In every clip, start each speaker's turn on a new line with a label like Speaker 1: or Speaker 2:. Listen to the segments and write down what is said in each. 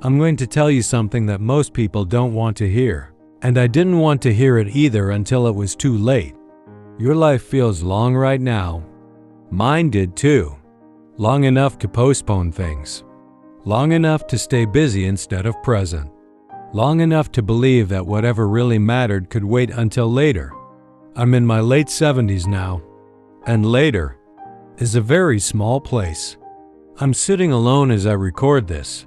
Speaker 1: I'm going to tell you something that most people don't want to hear, and I didn't want to hear it either until it was too late. Your life feels long right now. Mine did too. Long enough to postpone things. Long enough to stay busy instead of present. Long enough to believe that whatever really mattered could wait until later. I'm in my late 70s now, and later is a very small place. I'm sitting alone as I record this.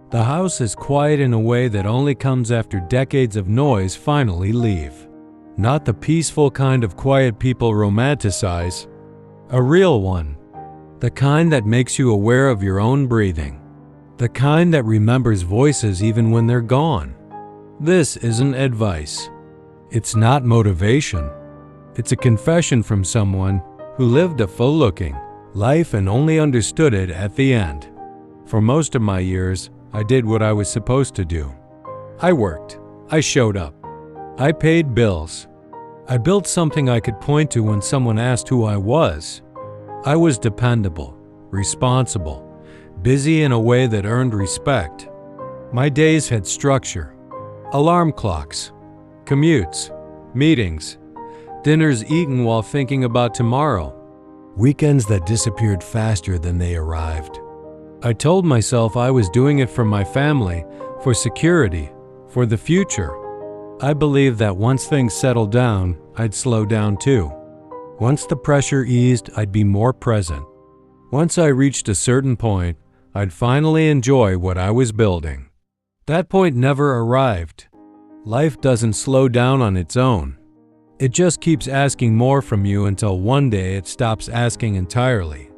Speaker 1: The house is quiet in a way that only comes after decades of noise finally leave. Not the peaceful kind of quiet people romanticize. A real one. The kind that makes you aware of your own breathing. The kind that remembers voices even when they're gone. This isn't advice. It's not motivation. It's a confession from someone who lived a full-looking life and only understood it at the end. For most of my years, I did what I was supposed to do. I worked. I showed up. I paid bills. I built something I could point to when someone asked who I was. I was dependable, responsible, busy in a way that earned respect. My days had structure. Alarm clocks, commutes, meetings, dinners eaten while thinking about tomorrow, weekends that disappeared faster than they arrived. I told myself I was doing it for my family, for security, for the future. I believed that once things settled down, I'd slow down too. Once the pressure eased, I'd be more present. Once I reached a certain point, I'd finally enjoy what I was building. That point never arrived. Life doesn't slow down on its own. It just keeps asking more from you until one day it stops asking entirely.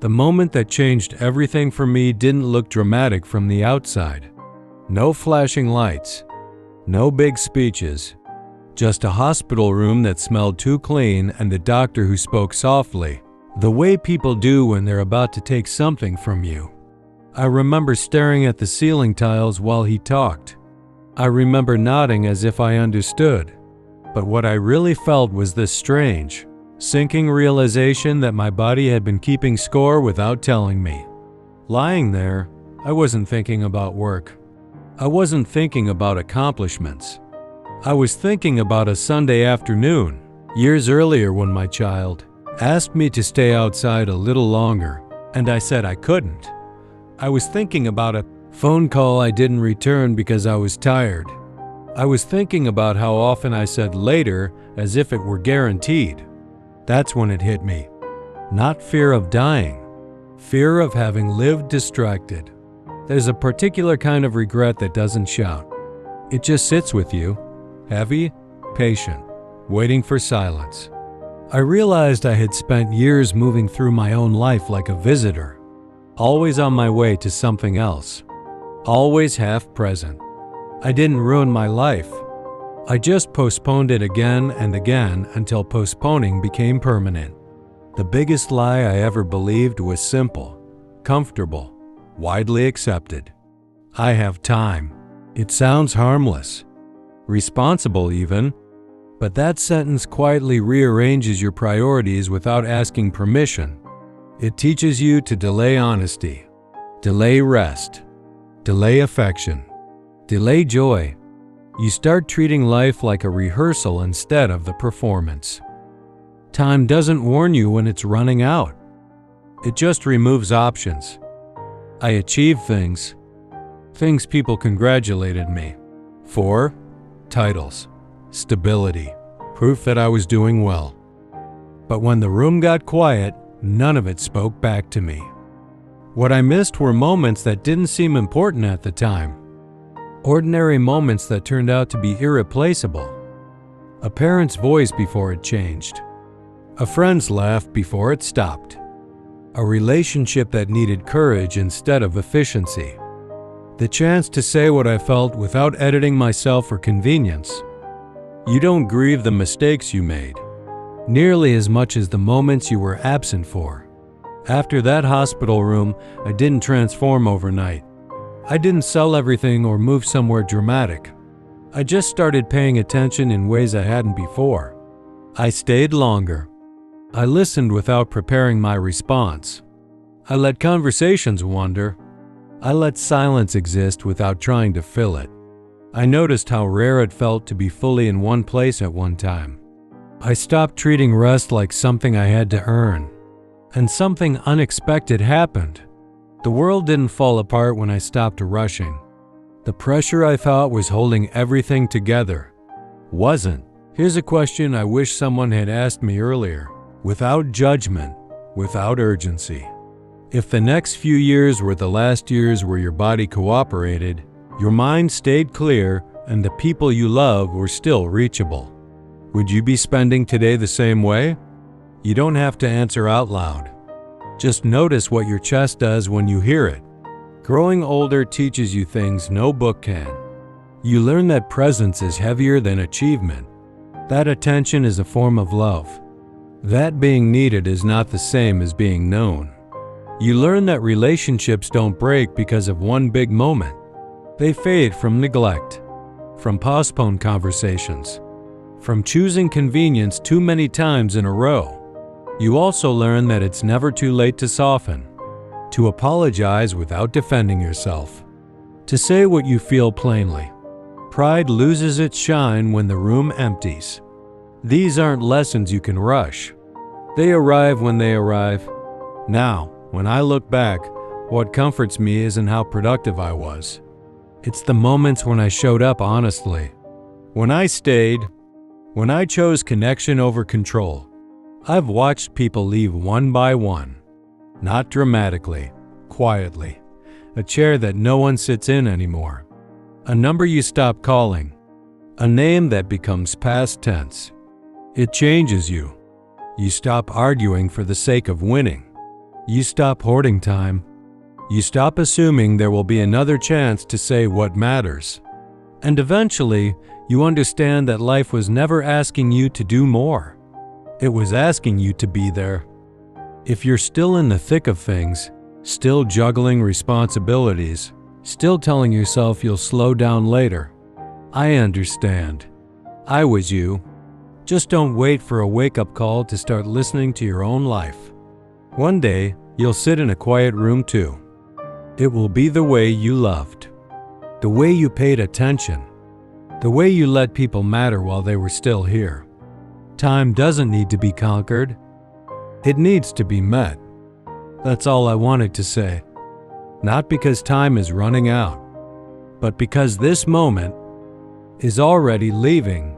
Speaker 1: The moment that changed everything for me didn't look dramatic from the outside. No flashing lights, no big speeches, just a hospital room that smelled too clean and a doctor who spoke softly, the way people do when they're about to take something from you. I remember staring at the ceiling tiles while he talked. I remember nodding as if I understood. But what I really felt was this strange, sinking realization that my body had been keeping score without telling me. Lying there, I wasn't thinking about work. I wasn't thinking about accomplishments. I was thinking about a Sunday afternoon, years earlier when my child asked me to stay outside a little longer, and I said I couldn't. I was thinking about a phone call I didn't return because I was tired. I was thinking about how often I said later as if it were guaranteed. That's when it hit me. Not fear of dying, fear of having lived distracted. There's a particular kind of regret that doesn't shout. It just sits with you, heavy, patient, waiting for silence. I realized I had spent years moving through my own life like a visitor, always on my way to something else, always half present. I didn't ruin my life. I just postponed it again and again until postponing became permanent. The biggest lie I ever believed was simple, comfortable, widely accepted. I have time. It sounds harmless, responsible even, but that sentence quietly rearranges your priorities without asking permission. It teaches you to delay honesty, delay rest, delay affection, delay joy. You start treating life like a rehearsal instead of the performance. Time doesn't warn you when it's running out. It just removes options. I achieved things people congratulated me for: titles, stability, proof that I was doing well. But when the room got quiet, none of it spoke back to me. What I missed were moments that didn't seem important at the time. Ordinary moments that turned out to be irreplaceable. A parent's voice before it changed. A friend's laugh before it stopped. A relationship that needed courage instead of efficiency. The chance to say what I felt without editing myself for convenience. You don't grieve the mistakes you made nearly as much as the moments you were absent for. After that hospital room, I didn't transform overnight. I didn't sell everything or move somewhere dramatic. I just started paying attention in ways I hadn't before. I stayed longer. I listened without preparing my response. I let conversations wander. I let silence exist without trying to fill it. I noticed how rare it felt to be fully in one place at one time. I stopped treating rest like something I had to earn. And something unexpected happened. The world didn't fall apart when I stopped rushing. The pressure I thought was holding everything together wasn't. Here's a question I wish someone had asked me earlier, without judgment, without urgency. If the next few years were the last years where your body cooperated, your mind stayed clear, and the people you love were still reachable, would you be spending today the same way? You don't have to answer out loud. Just notice what your chest does when you hear it. Growing older teaches you things no book can. You learn that presence is heavier than achievement. That attention is a form of love. That being needed is not the same as being known. You learn that relationships don't break because of one big moment. They fade from neglect, from postponed conversations, from choosing convenience too many times in a row. You also learn that it's never too late to soften, to apologize without defending yourself, to say what you feel plainly. Pride loses its shine when the room empties. These aren't lessons you can rush. They arrive when they arrive. Now, when I look back, what comforts me isn't how productive I was. It's the moments when I showed up honestly. When I stayed. When I chose connection over control. I've watched people leave one by one. Not dramatically, quietly. A chair that no one sits in anymore. A number you stop calling. A name that becomes past tense. It changes you. You stop arguing for the sake of winning. You stop hoarding time. You stop assuming there will be another chance to say what matters. And eventually, you understand that life was never asking you to do more. It was asking you to be there. If you're still in the thick of things, still juggling responsibilities, still telling yourself you'll slow down later, I understand. I was you. Just don't wait for a wake-up call to start listening to your own life. One day, you'll sit in a quiet room too. It will be the way you loved, the way you paid attention, the way you let people matter while they were still here. Time doesn't need to be conquered. It needs to be met. That's all I wanted to say. Not because time is running out, but because this moment is already leaving.